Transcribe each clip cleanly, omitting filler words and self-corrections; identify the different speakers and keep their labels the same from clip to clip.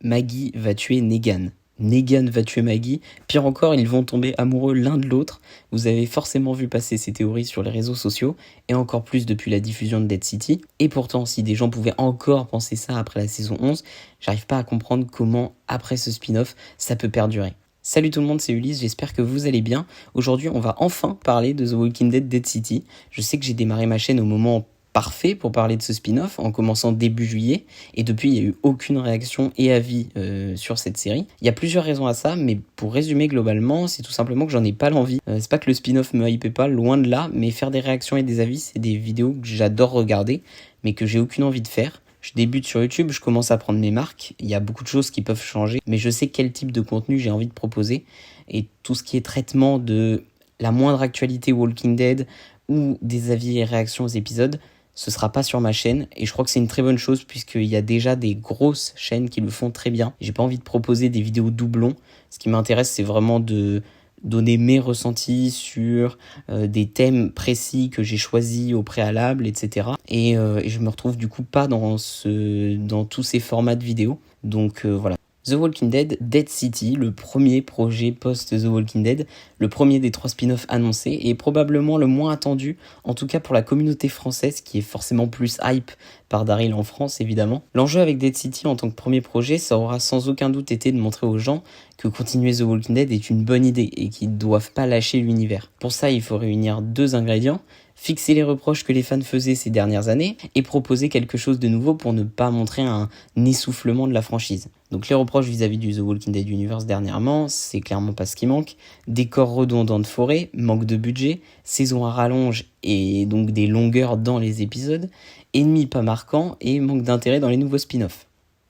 Speaker 1: Maggie va tuer Negan. Negan va tuer Maggie. Pire encore, ils vont tomber amoureux l'un de l'autre. Vous avez forcément vu passer ces théories sur les réseaux sociaux, et encore plus depuis la diffusion de Dead City. Et pourtant, si des gens pouvaient encore penser ça après la saison 11, j'arrive pas à comprendre comment, après ce spin-off, ça peut perdurer. Salut tout le monde, c'est Ulysse, j'espère que vous allez bien. Aujourd'hui, on va enfin parler de The Walking Dead Dead City. Je sais que j'ai démarré ma chaîne au moment parfait pour parler de ce spin-off, en commençant début juillet, et depuis il n'y a eu aucune réaction et avis sur cette série. Il y a plusieurs raisons à ça, mais pour résumer globalement, c'est tout simplement que j'en ai pas l'envie. C'est pas que le spin-off me hype pas, loin de là, mais faire des réactions et des avis, c'est des vidéos que j'adore regarder, mais que j'ai aucune envie de faire. Je débute sur YouTube, je commence à prendre mes marques, il y a beaucoup de choses qui peuvent changer, mais je sais quel type de contenu j'ai envie de proposer, et tout ce qui est traitement de la moindre actualité Walking Dead, ou des avis et réactions aux épisodes, ce sera pas sur ma chaîne, et je crois que c'est une très bonne chose puisqu'il y a déjà des grosses chaînes qui le font très bien. J'ai pas envie de proposer des vidéos doublons. Ce qui m'intéresse, c'est vraiment de donner mes ressentis sur des thèmes précis que j'ai choisis au préalable, etc. Et je me retrouve du coup pas dans tous ces formats de vidéos. Donc voilà. The Walking Dead, Dead City, le premier projet post-The Walking Dead, le premier des 3 spin-offs annoncés, et probablement le moins attendu, en tout cas pour la communauté française, qui est forcément plus hype par Daryl en France évidemment. L'enjeu avec Dead City en tant que premier projet, ça aura sans aucun doute été de montrer aux gens que continuer The Walking Dead est une bonne idée, et qu'ils ne doivent pas lâcher l'univers. Pour ça, il faut réunir 2 ingrédients, fixer les reproches que les fans faisaient ces dernières années et proposer quelque chose de nouveau pour ne pas montrer un essoufflement de la franchise. Donc les reproches vis-à-vis du The Walking Dead Universe dernièrement, c'est clairement pas ce qui manque. Décors redondants de forêt, manque de budget, saison à rallonge et donc des longueurs dans les épisodes, ennemis pas marquants et manque d'intérêt dans les nouveaux spin-offs.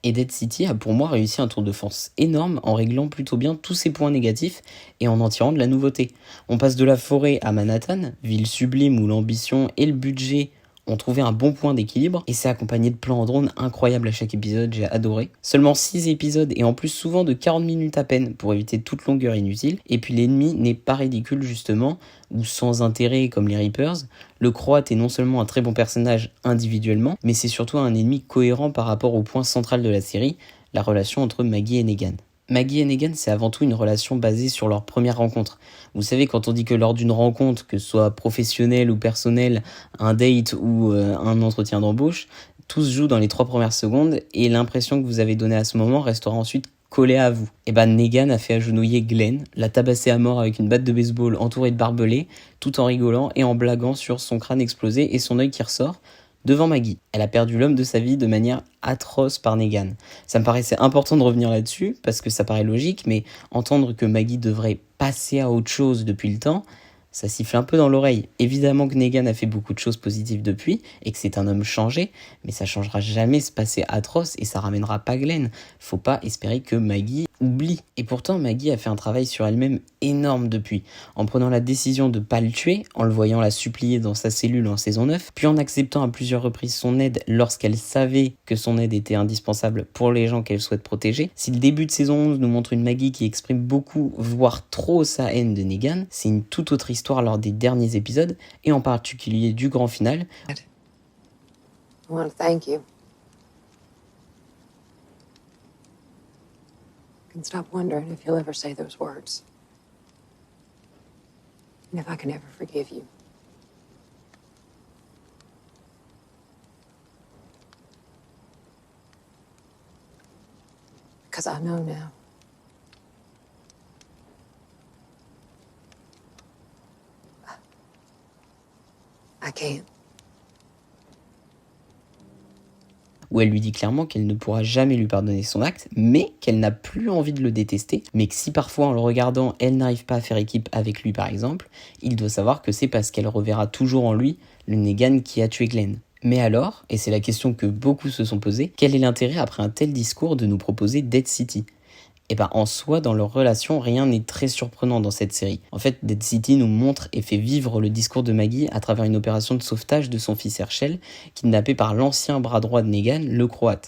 Speaker 1: Et Dead City a pour moi réussi un tour de force énorme en réglant plutôt bien tous ses points négatifs et en tirant de la nouveauté. On passe de la forêt à Manhattan, ville sublime où l'ambition et le budget ont trouvé un bon point d'équilibre, et c'est accompagné de plans en drone incroyables à chaque épisode, j'ai adoré. Seulement 6 épisodes et en plus souvent de 40 minutes à peine pour éviter toute longueur inutile, et puis l'ennemi n'est pas ridicule justement, ou sans intérêt comme les Reapers. Le Croate est non seulement un très bon personnage individuellement, mais c'est surtout un ennemi cohérent par rapport au point central de la série, la relation entre Maggie et Negan. Maggie et Negan, c'est avant tout une relation basée sur leur première rencontre. Vous savez, quand on dit que lors d'une rencontre, que ce soit professionnelle ou personnelle, un date ou un entretien d'embauche, tout se joue dans les 3 premières secondes, et l'impression que vous avez donnée à ce moment restera ensuite collée à vous. Et Negan a fait agenouiller Glenn, l'a tabassé à mort avec une batte de baseball entourée de barbelés, tout en rigolant et en blaguant sur son crâne explosé et son œil qui ressort, devant Maggie. Elle a perdu l'homme de sa vie de manière atroce par Negan. Ça me paraissait important de revenir là-dessus, parce que ça paraît logique, mais entendre que Maggie devrait passer à autre chose depuis le temps, ça siffle un peu dans l'oreille. Évidemment que Negan a fait beaucoup de choses positives depuis, et que c'est un homme changé, mais ça changera jamais ce passé atroce, et ça ramènera pas Glenn. Faut pas espérer que Maggie oublie. Et pourtant, Maggie a fait un travail sur elle-même énorme depuis, en prenant la décision de pas le tuer, en le voyant la supplier dans sa cellule en saison 9, puis en acceptant à plusieurs reprises son aide lorsqu'elle savait que son aide était indispensable pour les gens qu'elle souhaite protéger. Si le début de saison 11 nous montre une Maggie qui exprime beaucoup, voire trop sa haine de Negan, c'est une toute autre histoire lors des derniers épisodes, et en particulier du grand final.
Speaker 2: I want to thank you. I can stop wondering if you'll ever say those words. And if I can ever forgive you. Because I know now. I can't.
Speaker 1: Où elle lui dit clairement qu'elle ne pourra jamais lui pardonner son acte, mais qu'elle n'a plus envie de le détester, mais que si parfois en le regardant, elle n'arrive pas à faire équipe avec lui par exemple, il doit savoir que c'est parce qu'elle reverra toujours en lui le Negan qui a tué Glenn. Mais alors, et c'est la question que beaucoup se sont posées, quel est l'intérêt après un tel discours de nous proposer Dead City ? En soi, dans leur relation, rien n'est très surprenant dans cette série. En fait, Dead City nous montre et fait vivre le discours de Maggie à travers une opération de sauvetage de son fils Herschel, kidnappé par l'ancien bras droit de Negan, le Croate.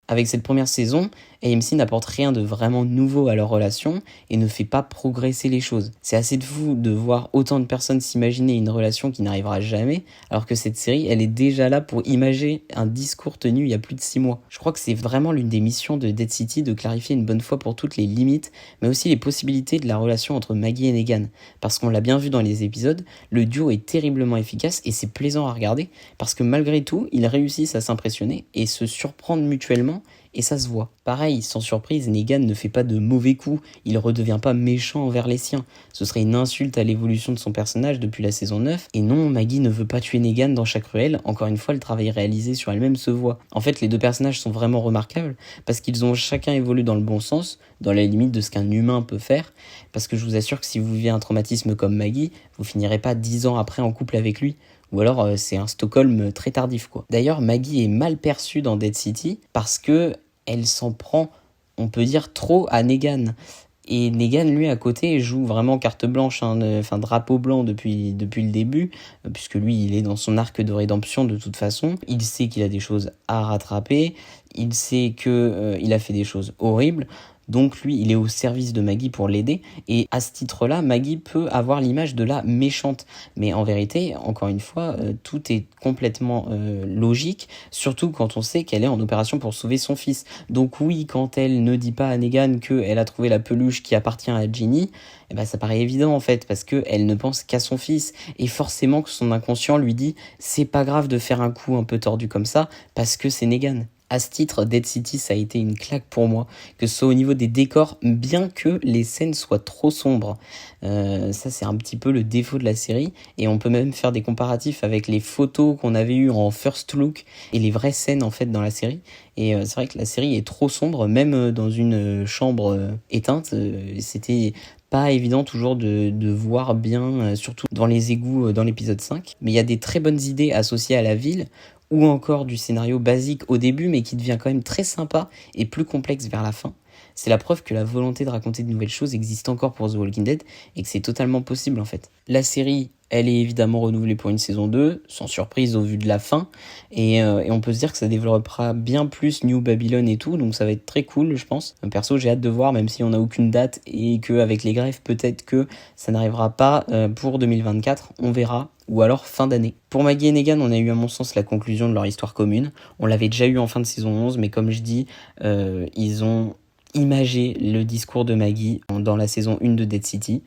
Speaker 1: Avec cette première saison, AMC n'apporte rien de vraiment nouveau à leur relation et ne fait pas progresser les choses. C'est assez fou de voir autant de personnes s'imaginer une relation qui n'arrivera jamais, alors que cette série, elle est déjà là pour imager un discours tenu il y a plus de 6 mois. Je crois que c'est vraiment l'une des missions de Dead City de clarifier une bonne fois pour toutes les limites, mais aussi les possibilités de la relation entre Maggie et Negan. Parce qu'on l'a bien vu dans les épisodes, le duo est terriblement efficace et c'est plaisant à regarder, parce que malgré tout, ils réussissent à s'impressionner et se surprendre mutuellement, et ça se voit. Pareil, sans surprise, Negan ne fait pas de mauvais coups, il redevient pas méchant envers les siens. Ce serait une insulte à l'évolution de son personnage depuis la saison 9, et non, Maggie ne veut pas tuer Negan dans chaque ruelle, encore une fois, le travail réalisé sur elle-même se voit. En fait, les deux personnages sont vraiment remarquables, parce qu'ils ont chacun évolué dans le bon sens, dans la limite de ce qu'un humain peut faire, parce que je vous assure que si vous vivez un traumatisme comme Maggie, vous finirez pas 10 ans après en couple avec lui. Ou alors c'est un Stockholm très tardif quoi. D'ailleurs Maggie est mal perçue dans Dead City parce que elle s'en prend, on peut dire, trop à Negan. Et Negan, lui, à côté, joue vraiment carte blanche, enfin drapeau blanc depuis le début, puisque lui, il est dans son arc de rédemption de toute façon. Il sait qu'il a des choses à rattraper, il sait que il a fait des choses horribles. Donc lui, il est au service de Maggie pour l'aider. Et à ce titre-là, Maggie peut avoir l'image de la méchante. Mais en vérité, encore une fois, tout est complètement logique, surtout quand on sait qu'elle est en opération pour sauver son fils. Donc oui, quand elle ne dit pas à Negan qu'elle a trouvé la peluche qui appartient à Ginny, eh ben, ça paraît évident en fait, parce qu'elle ne pense qu'à son fils. Et forcément que son inconscient lui dit « c'est pas grave de faire un coup un peu tordu comme ça, parce que c'est Negan ». À ce titre, Dead City, ça a été une claque pour moi, que ce soit au niveau des décors, bien que les scènes soient trop sombres. Ça, c'est un petit peu le défaut de la série, et on peut même faire des comparatifs avec les photos qu'on avait eues en first look et les vraies scènes en fait dans la série. Et c'est vrai que la série est trop sombre, même dans une chambre éteinte. C'était pas évident toujours de voir bien, surtout dans les égouts dans l'épisode 5. Mais il y a des très bonnes idées associées à la ville, ou encore du scénario basique au début, mais qui devient quand même très sympa et plus complexe vers la fin. C'est la preuve que la volonté de raconter de nouvelles choses existe encore pour The Walking Dead, et que c'est totalement possible en fait. La série, elle est évidemment renouvelée pour une saison 2, sans surprise au vu de la fin, et on peut se dire que ça développera bien plus New Babylon et tout, donc ça va être très cool je pense. Perso, j'ai hâte de voir, même si on n'a aucune date, et qu'avec les greffes, peut-être que ça n'arrivera pas pour 2024, on verra. Ou alors fin d'année. Pour Maggie et Negan, on a eu à mon sens la conclusion de leur histoire commune. On l'avait déjà eu en fin de saison 11, mais comme je dis, ils ont imagé le discours de Maggie dans la saison 1 de Dead City.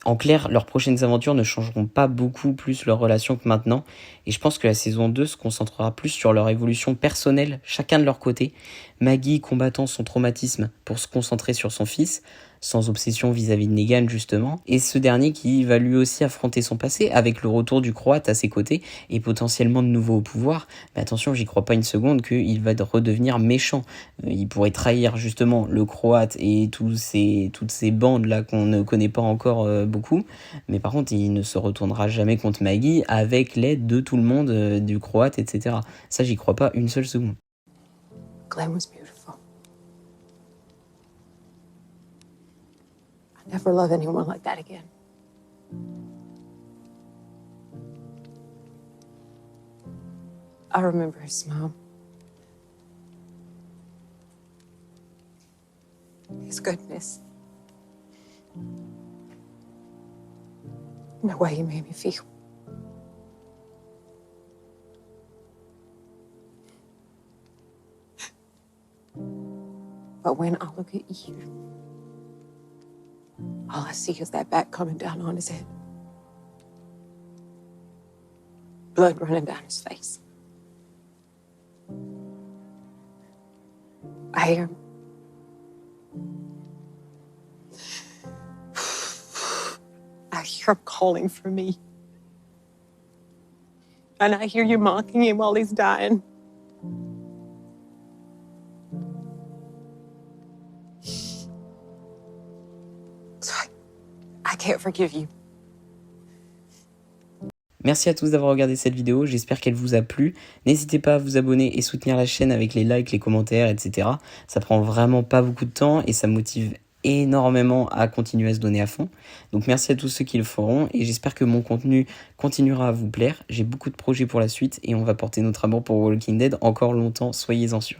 Speaker 1: En clair, leurs prochaines aventures ne changeront pas beaucoup plus leur relation que maintenant, et je pense que la saison 2 se concentrera plus sur leur évolution personnelle, chacun de leur côté. Maggie combattant son traumatisme pour se concentrer sur son fils, sans obsession vis-à-vis de Negan justement, et ce dernier qui va lui aussi affronter son passé avec le retour du Croate à ses côtés et potentiellement de nouveau au pouvoir. Mais attention, j'y crois pas une seconde qu'il va redevenir méchant. Il pourrait trahir justement le Croate et toutes ces bandes là qu'on ne connaît pas encore beaucoup, mais par contre il ne se retournera jamais contre Maggie avec l'aide de tout le monde, du Croate, etc. Ça, j'y crois pas une seule seconde.
Speaker 2: Glenn was beautiful. I'll never love anyone like that again. I remember his smile. His goodness. And the way he made me feel. But when I look at you, all I see is that bat coming down on his head. Blood running down his face. I hear him. I hear him calling for me. And I hear you mocking him while he's dying. So I can't forgive you.
Speaker 1: Merci à tous d'avoir regardé cette vidéo, j'espère qu'elle vous a plu. N'hésitez pas à vous abonner et soutenir la chaîne avec les likes, les commentaires, etc. Ça prend vraiment pas beaucoup de temps et ça motive énormément à continuer à se donner à fond. Donc merci à tous ceux qui le feront et j'espère que mon contenu continuera à vous plaire. J'ai beaucoup de projets pour la suite et on va porter notre amour pour Walking Dead encore longtemps, soyez-en sûrs.